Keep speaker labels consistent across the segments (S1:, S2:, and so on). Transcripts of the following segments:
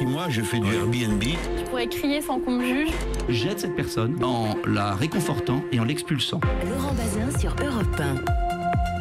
S1: Si moi je fais du Airbnb,
S2: Je pourrais crier sans qu'on me juge.
S3: J'aide cette personne en la réconfortant et en l'expulsant.
S4: Laurent Bazin sur Europe 1.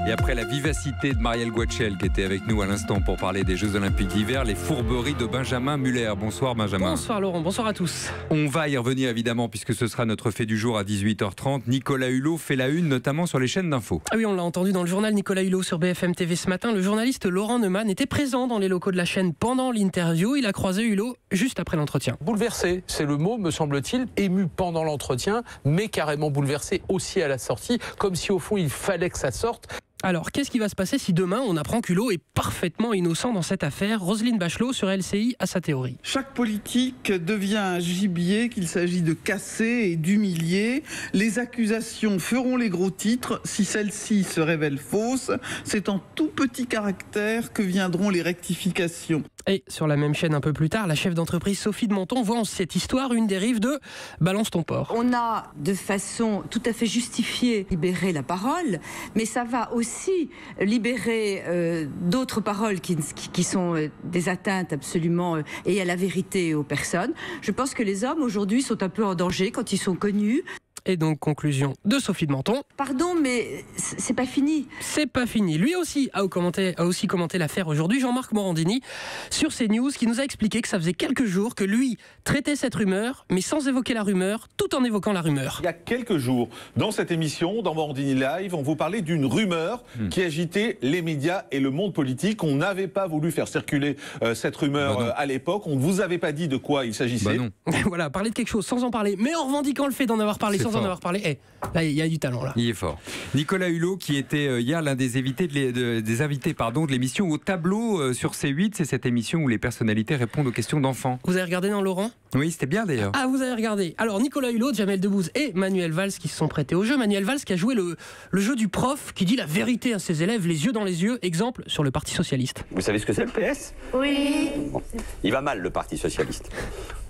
S5: Et après la vivacité de Marielle Guachel qui était avec nous à l'instant pour parler des Jeux Olympiques d'hiver, les fourberies de Benjamin Muller. Bonsoir Benjamin.
S6: Bonsoir Laurent, bonsoir à tous.
S5: On va y revenir évidemment puisque ce sera notre fait du jour à 18h30. Nicolas Hulot fait la une notamment sur les chaînes d'infos.
S6: Ah oui, on l'a entendu dans le journal Nicolas Hulot sur BFM TV ce matin. Le journaliste Laurent Neumann était présent dans les locaux de la chaîne pendant l'interview. Il a croisé Hulot juste après l'entretien.
S7: Bouleversé, c'est le mot me semble-t-il, ému pendant l'entretien, mais carrément bouleversé aussi à la sortie, comme si au fond il fallait que ça sorte.
S6: Alors, qu'est-ce qui va se passer si demain on apprend qu'Hulot est parfaitement innocent dans cette affaire? Roselyne Bachelot sur LCI a sa théorie.
S8: Chaque politique devient un gibier qu'il s'agit de casser et d'humilier. Les accusations feront les gros titres. Si celles-ci se révèlent fausses, c'est en tout petit caractère que viendront les rectifications.
S6: Et sur la même chaîne un peu plus tard, la chef d'entreprise Sophie de Menton voit en cette histoire une dérive de « balance ton porc ».
S9: On a de façon tout à fait justifiée libéré la parole, mais ça va aussi libérer d'autres paroles qui sont des atteintes absolument et à la vérité aux personnes. Je pense que les hommes aujourd'hui sont un peu en danger quand ils sont connus.
S6: Et donc, conclusion de Sophie de Menton.
S9: Pardon, mais c'est pas fini.
S6: C'est pas fini. Lui aussi a aussi commenté l'affaire aujourd'hui, Jean-Marc Morandini, sur CNews, qui nous a expliqué que ça faisait quelques jours que lui traitait cette rumeur, mais sans évoquer la rumeur, tout en évoquant la rumeur.
S10: Il y a quelques jours, dans cette émission, dans Morandini Live, on vous parlait d'une rumeur qui agitait les médias et le monde politique. On n'avait pas voulu faire circuler cette rumeur à l'époque. On ne vous avait pas dit de quoi il s'agissait.
S6: Voilà, parler de quelque chose sans en parler, mais en revendiquant le fait d'en avoir parlé sans en avoir parlé. Là, il y a du talent là.
S5: Il est fort. Nicolas Hulot, qui était hier l'un des invités de l'émission Au Tableau sur C8, c'est cette émission où les personnalités répondent aux questions d'enfants.
S6: Vous avez regardé dans Laurent ?
S5: Oui, c'était bien d'ailleurs.
S6: Ah, vous avez regardé. Alors Nicolas Hulot, Jamel Debbouze et Manuel Valls qui se sont prêtés au jeu. Manuel Valls qui a joué le jeu du prof qui dit la vérité à ses élèves, les yeux dans les yeux. Exemple sur le Parti Socialiste.
S11: Vous savez ce que c'est le PS ?
S2: Oui.
S11: Bon. Il va mal le Parti Socialiste.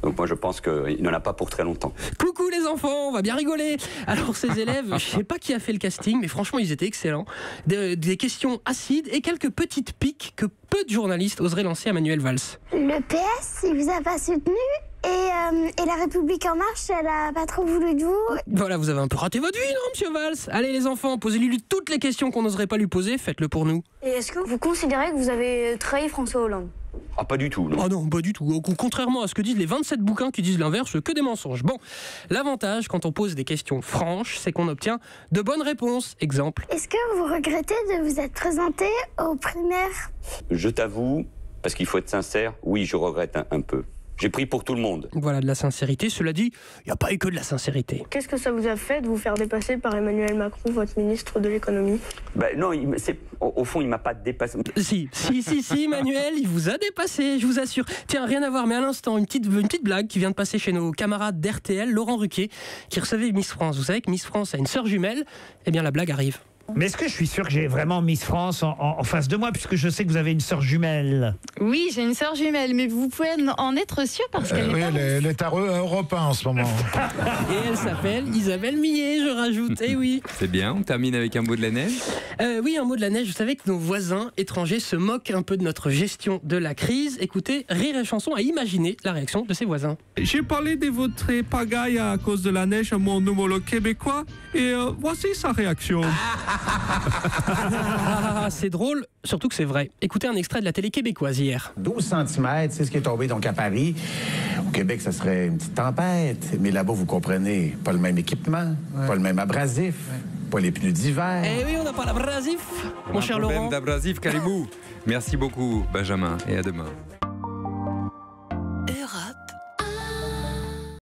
S11: Donc moi je pense qu'il n'en a pas pour très longtemps.
S6: Coucou les enfants, on va bien rigoler. Alors ces élèves, je sais pas qui a fait le casting, mais franchement ils étaient excellents. Des questions acides et quelques petites piques que peu de journalistes oseraient lancer à Manuel Valls.
S12: Le PS, il vous a pas soutenu et la République En Marche, elle a pas trop voulu de vous.
S6: Voilà, vous avez un peu raté votre vie, non, monsieur Valls? Allez les enfants, posez-lui toutes les questions qu'on n'oserait pas lui poser, faites-le pour nous.
S12: Et est-ce que vous considérez que vous avez trahi François Hollande?
S11: Ah, pas du tout, non.
S6: Ah non, pas du tout. Contrairement à ce que disent les 27 bouquins qui disent l'inverse, que des mensonges. Bon, l'avantage quand on pose des questions franches, c'est qu'on obtient de bonnes réponses. Exemple.
S12: Est-ce que vous regrettez de vous être présenté aux primaires?
S11: Je t'avoue, parce qu'il faut être sincère, oui, je regrette un peu. J'ai pris pour tout le monde.
S6: Voilà de la sincérité. Cela dit, il n'y a pas eu que de la sincérité.
S12: Qu'est-ce que ça vous a fait de vous faire dépasser par Emmanuel Macron, votre ministre de l'économie?
S11: Non, au fond, il ne m'a pas dépassé.
S6: Si, Emmanuel, il vous a dépassé, je vous assure. Tiens, rien à voir, mais à l'instant, une petite blague qui vient de passer chez nos camarades d'RTL, Laurent Ruquier, qui recevait Miss France. Vous savez que Miss France a une sœur jumelle. Eh bien, la blague arrive.
S13: Mais est-ce que je suis sûr que j'ai vraiment Miss France en face de moi, puisque je sais que vous avez une sœur jumelle?
S2: Oui, j'ai une sœur jumelle, mais vous pouvez en être sûr parce qu'elle
S1: elle est à Europe 1 en ce moment.
S6: Et elle s'appelle Isabelle Millet, je rajoute. Eh oui.
S5: C'est bien, on termine avec un mot de la neige.
S6: Oui, un mot de la neige. Vous savez que nos voisins étrangers se moquent un peu de notre gestion de la crise. Écoutez, Rire et Chanson a imaginé la réaction de ses voisins.
S14: J'ai parlé de votre pagaille à cause de la neige à mon homologue québécois et voici sa réaction.
S6: C'est drôle, surtout que c'est vrai. Écoutez un extrait de la télé québécoise hier.
S15: 12 cm, c'est ce qui est tombé donc à Paris. Au Québec, ça serait une petite tempête. Mais là-bas, vous comprenez, pas le même équipement, pas le même abrasif, pas les pneus d'hiver.
S6: Eh oui, on n'a pas l'abrasif, mon cher Laurent.
S5: D'abrasif, Caribou. Merci beaucoup, Benjamin, et à demain.